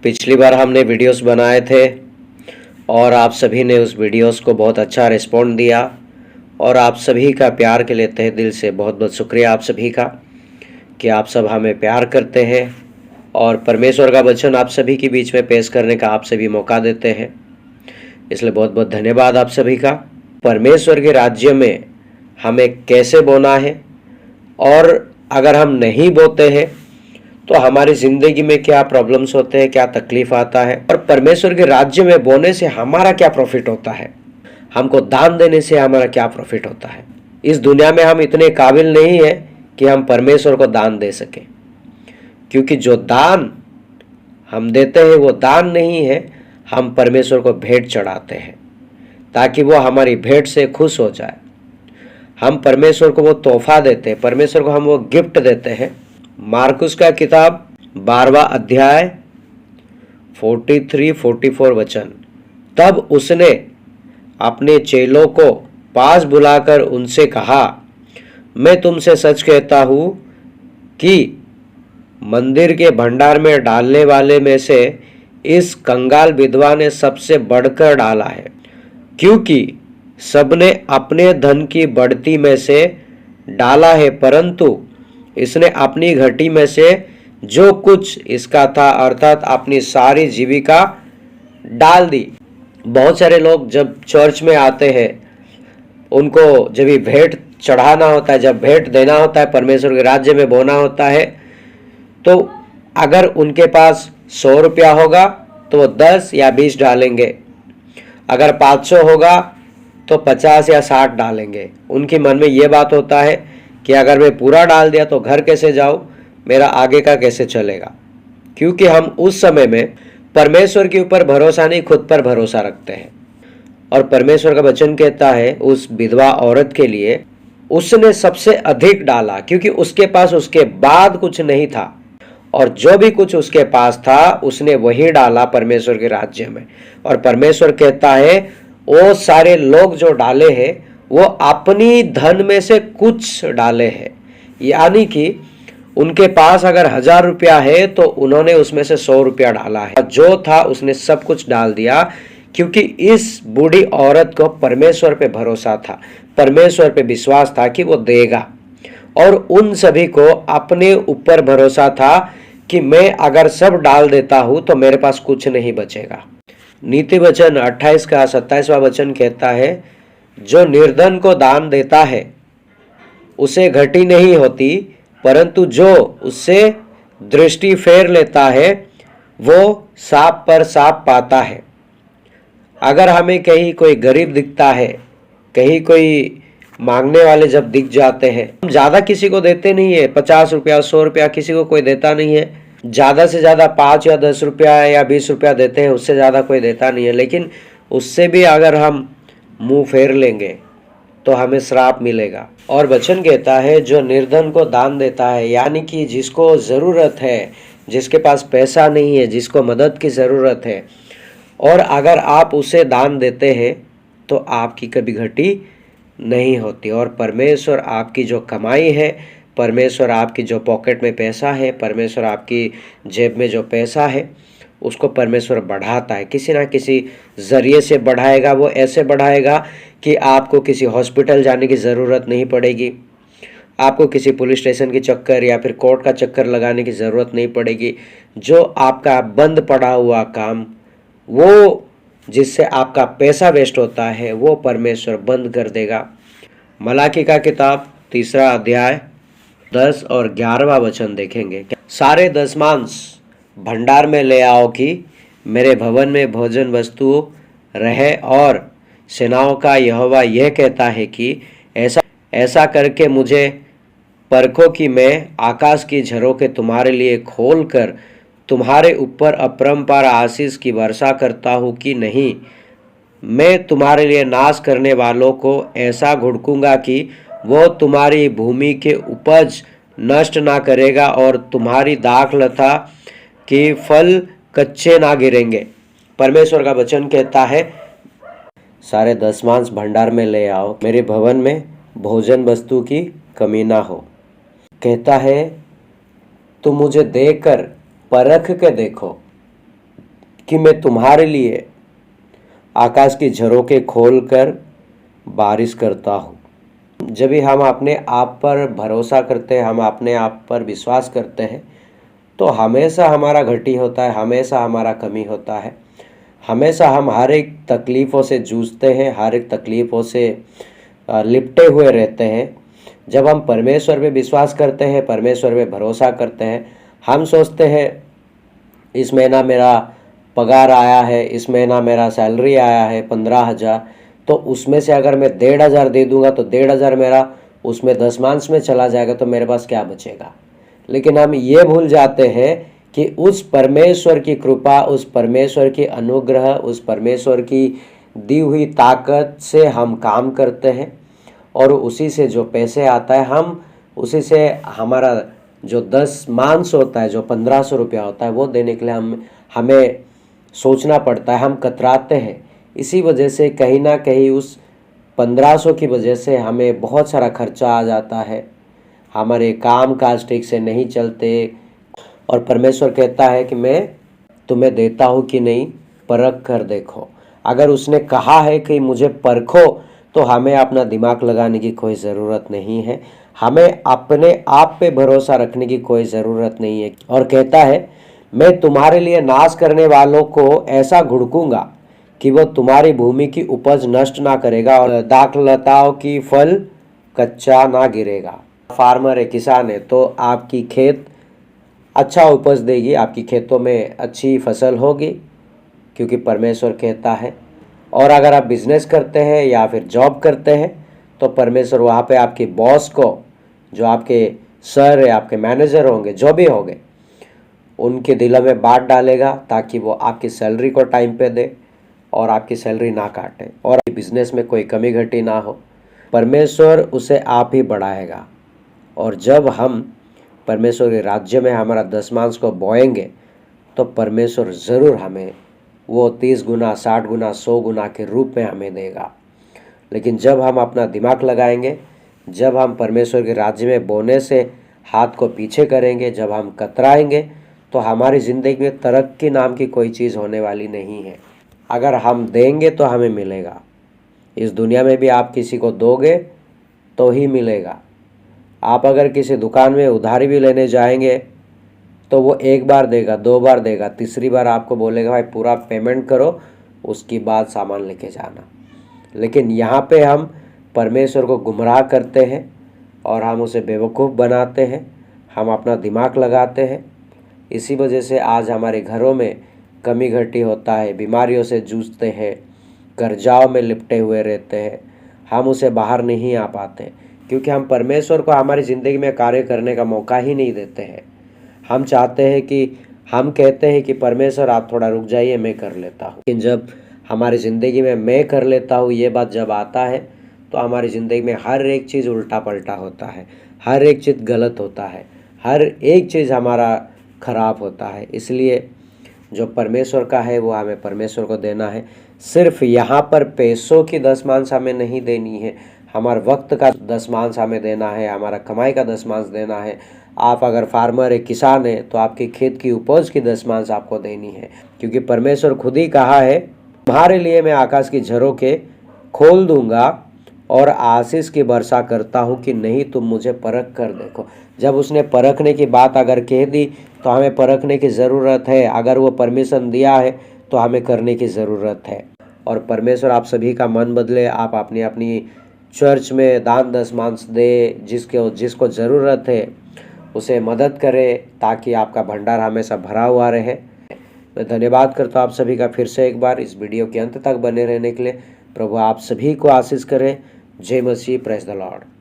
पिछली बार हमने वीडियोस बनाए थे और आप सभी ने उस वीडियोस को बहुत अच्छा रिस्पॉन्ड दिया और आप सभी का प्यार के लिए तहे दिल से बहुत बहुत शुक्रिया आप सभी का कि आप सब हमें प्यार करते हैं और परमेश्वर का वचन आप सभी के बीच में पेश करने का आप सभी मौका देते हैं। इसलिए बहुत बहुत धन्यवाद आप सभी का। परमेश्वर के राज्य में हमें कैसे बोना है और अगर हम नहीं बोते हैं तो हमारी ज़िंदगी में क्या प्रॉब्लम्स होते हैं, क्या तकलीफ आता है और परमेश्वर के राज्य में बोने से हमारा क्या प्रॉफिट होता है, हमको दान देने से हमारा क्या प्रॉफिट होता है। इस दुनिया में हम इतने काबिल नहीं है कि हम परमेश्वर को दान दे सकें, क्योंकि जो दान हम देते हैं वो दान नहीं है, हम परमेश्वर को भेंट चढ़ाते हैं ताकि वो हमारी भेंट से खुश हो जाए। हम परमेश्वर को वो तोहफा देते हैं, परमेश्वर को हम वो गिफ्ट देते हैं। मार्कुस का किताब 12वां अध्याय 43-44 वचन। तब उसने अपने चेलों को पास बुलाकर उनसे कहा, मैं तुमसे सच कहता हूँ कि मंदिर के भंडार में डालने वाले में से इस कंगाल विधवा ने सबसे बढ़कर डाला है, क्योंकि सबने अपने धन की बढ़ती में से डाला है, परंतु इसने अपनी घटी में से जो कुछ इसका था अर्थात अपनी सारी जीविका डाल दी। बहुत सारे लोग जब चर्च में आते हैं, उनको जब ये भेंट चढ़ाना होता है, जब भेंट देना होता है, परमेश्वर के राज्य में बोना होता है, तो अगर उनके पास 100 रुपया होगा तो वो 10 या 20 डालेंगे, अगर 500 होगा तो 50 या 60 डालेंगे। उनके मन में ये बात होता है कि अगर मैं पूरा डाल दिया तो घर कैसे जाऊं, मेरा आगे का कैसे चलेगा। क्योंकि हम उस समय में परमेश्वर के ऊपर भरोसा नहीं, खुद पर भरोसा रखते हैं। और परमेश्वर का वचन कहता है उस विधवा औरत के लिए उसने सबसे अधिक डाला, क्योंकि उसके पास उसके बाद कुछ नहीं था और जो भी कुछ उसके पास था उसने वही डाला परमेश्वर के राज्य में। और परमेश्वर कहता है वो सारे लोग जो डाले हैं वो अपनी धन में से कुछ डाले हैं, यानी कि उनके पास अगर 1000 रुपया है तो उन्होंने उसमें से 100 रुपया डाला है, जो था उसने सब कुछ डाल दिया, क्योंकि इस बूढ़ी औरत को परमेश्वर पे भरोसा था, परमेश्वर पे विश्वास था कि वो देगा। और उन सभी को अपने ऊपर भरोसा था कि मैं अगर सब डाल देता हूं तो मेरे पास कुछ नहीं बचेगा। नीति वचन 28 का 27वां वचन कहता है, जो निर्धन को दान देता है उसे घटी नहीं होती, परंतु जो उससे दृष्टि फेर लेता है वो सांप पर सांप पाता है। अगर हमें कहीं कोई गरीब दिखता है, कहीं कोई मांगने वाले जब दिख जाते हैं, हम ज़्यादा किसी को देते नहीं है, 50 रुपया 100 रुपया किसी को कोई देता नहीं है, ज़्यादा से ज़्यादा 5 या 10 रुपया या 20 रुपया देते हैं, उससे ज़्यादा कोई देता नहीं है। लेकिन उससे भी अगर हम मुंह फेर लेंगे तो हमें श्राप मिलेगा। और वचन कहता है जो निर्धन को दान देता है, यानी कि जिसको ज़रूरत है, जिसके पास पैसा नहीं है, जिसको मदद की ज़रूरत है, और अगर आप उसे दान देते हैं तो आपकी कभी घटी नहीं होती। और परमेश्वर आपकी जो कमाई है, परमेश्वर आपकी जो पॉकेट में पैसा है, परमेश्वर आपकी जेब में जो पैसा है, उसको परमेश्वर बढ़ाता है, किसी ना किसी ज़रिए से बढ़ाएगा। वो ऐसे बढ़ाएगा कि आपको किसी हॉस्पिटल जाने की ज़रूरत नहीं पड़ेगी, आपको किसी पुलिस स्टेशन के चक्कर या फिर कोर्ट का चक्कर लगाने की ज़रूरत नहीं पड़ेगी। जो आपका बंद पड़ा हुआ काम, वो जिससे आपका पैसा वेस्ट होता है, वो परमेश्वर बंद कर देगा। मलाकी का किताब 3 अध्याय 10 और 11वां वचन देखेंगे। सारे दशमांश भंडार में ले आओ कि मेरे भवन में भोजन वस्तु रहे, और सेनाओं का यहोवा यह कहता है कि ऐसा करके मुझे परखो कि मैं आकाश की झरोखे तुम्हारे लिए खोल कर तुम्हारे ऊपर अपरंपार आशीष की वर्षा करता हूँ कि नहीं। मैं तुम्हारे लिए नाश करने वालों को ऐसा घुड़कूंगा कि वो तुम्हारी भूमि के उपज नष्ट ना करेगा और तुम्हारी दाखलता कि फल कच्चे ना गिरेंगे। परमेश्वर का वचन कहता है सारे दशमांश भंडार में ले आओ, मेरे भवन में भोजन वस्तु की कमी ना हो। कहता है तुम मुझे देखकर परख के देखो कि मैं तुम्हारे लिए आकाश की झरोखे खोल कर बारिश करता हूँ। जब भी हम अपने आप पर भरोसा करते हैं, हम अपने आप पर विश्वास करते हैं, तो हमेशा हमारा घटी होता है, हमेशा हमारा कमी होता है, हमेशा हम हर एक तकलीफ़ों से जूझते हैं, हर एक तकलीफ़ों से लिपटे हुए रहते हैं। जब हम परमेश्वर पे विश्वास करते हैं, परमेश्वर पे भरोसा करते हैं, हम सोचते हैं इस महीना मेरा पगार आया है, इस महीना मेरा सैलरी आया है 15,000, तो उसमें से अगर मैं 1,500 दे दूंगा तो 1,500 मेरा उसमें दशमांश में चला जाएगा, तो मेरे पास क्या बचेगा। लेकिन हम ये भूल जाते हैं कि उस परमेश्वर की कृपा, उस परमेश्वर की अनुग्रह, उस परमेश्वर की दी हुई ताकत से हम काम करते हैं और उसी से जो पैसे आता है, हम उसी से हमारा जो 10 मांस होता है, जो 1,500 रुपया होता है, वो देने के लिए हमें सोचना पड़ता है, हम कतराते हैं। इसी वजह से कहीं ना कहीं उस 1,500 की वजह से हमें बहुत सारा खर्चा आ जाता है, हमारे काम काज ठीक से नहीं चलते। और परमेश्वर कहता है कि मैं तुम्हें देता हूँ कि नहीं, परख कर देखो। अगर उसने कहा है कि मुझे परखो, तो हमें अपना दिमाग लगाने की कोई ज़रूरत नहीं है, हमें अपने आप पे भरोसा रखने की कोई ज़रूरत नहीं है। और कहता है मैं तुम्हारे लिए नाश करने वालों को ऐसा घुड़कूंगा कि वो तुम्हारी भूमि की उपज नष्ट ना करेगा और दाखलताओं की फल कच्चा ना गिरेगा। फार्मर है, किसान है, तो आपकी खेत अच्छा उपज देगी, आपकी खेतों में अच्छी फसल होगी, क्योंकि परमेश्वर कहता है। और अगर आप बिजनेस करते हैं या फिर जॉब करते हैं, तो परमेश्वर वहाँ पे आपके बॉस को, जो आपके सर है, आपके मैनेजर होंगे, जो भी होंगे, उनके दिलों में बात डालेगा ताकि वो आपकी सैलरी को टाइम पे दे और आपकी सैलरी ना काटे और बिजनेस में कोई कमी घटी ना हो। परमेश्वर उसे आप ही बढ़ाएगा। और जब हम परमेश्वर के राज्य में हमारा दशमांश को बोएंगे, तो परमेश्वर ज़रूर हमें वो 30 गुना, 60 गुना, 100 गुना के रूप में हमें देगा। लेकिन जब हम अपना दिमाग लगाएंगे, जब हम परमेश्वर के राज्य में बोने से हाथ को पीछे करेंगे, जब हम कतराएंगे, तो हमारी ज़िंदगी में तरक्की नाम की कोई चीज़ होने वाली नहीं है। अगर हम देंगे तो हमें मिलेगा। इस दुनिया में भी आप किसी को दोगे तो ही मिलेगा। आप अगर किसी दुकान में उधारी भी लेने जाएंगे, तो वो एक बार देगा, 2 बार देगा, तीसरी बार आपको बोलेगा भाई पूरा पेमेंट करो, उसके बाद सामान लेके जाना। लेकिन यहाँ पे हम परमेश्वर को गुमराह करते हैं और हम उसे बेवकूफ़ बनाते हैं, हम अपना दिमाग लगाते हैं। इसी वजह से आज हमारे घरों में कमी घटी होता है, बीमारियों से जूझते हैं, कर्जाओं में लिपटे हुए रहते हैं, हम उसे बाहर नहीं आ पाते, क्योंकि हम परमेश्वर को हमारी ज़िंदगी में कार्य करने का मौका ही नहीं देते हैं। हम चाहते हैं कि, हम कहते हैं कि परमेश्वर आप थोड़ा रुक जाइए, मैं कर लेता हूँ। लेकिन जब हमारी ज़िंदगी में मैं कर लेता हूँ ये बात जब आता है, तो हमारी ज़िंदगी में हर एक चीज़ उल्टा पलटा होता है, हर एक चीज़ गलत होता है, हर एक चीज़ हमारा खराब होता है। इसलिए जो परमेश्वर का है वो हमें परमेश्वर को देना है। सिर्फ यहाँ पर पैसों की दशमांश हमें नहीं देनी है, हमारे वक्त का दशमांश हमें देना है, हमारा कमाई का दशमांश देना है। आप अगर फार्मर है, किसान है, तो आपके खेत की उपज की दशमांश आपको देनी है, क्योंकि परमेश्वर खुद ही कहा है तुम्हारे लिए मैं आकाश की झरोखे खोल दूंगा और आशीष की वर्षा करता हूँ कि नहीं, तुम मुझे परख कर देखो। जब उसने परखने की बात अगर कह दी, तो हमें परखने की ज़रूरत है। अगर वो परमिशन दिया है तो हमें करने की ज़रूरत है। और परमेश्वर आप सभी का मन बदले, आप अपनी अपनी चर्च में दान दशमांश दे, जिसको ज़रूरत है उसे मदद करें, ताकि आपका भंडार हमेशा भरा हुआ रहे। मैं धन्यवाद करता हूँ आप सभी का फिर से एक बार इस वीडियो के अंत तक बने रहने के लिए। प्रभु आप सभी को आशीष करें। जय मसीह, प्रेज द लॉर्ड।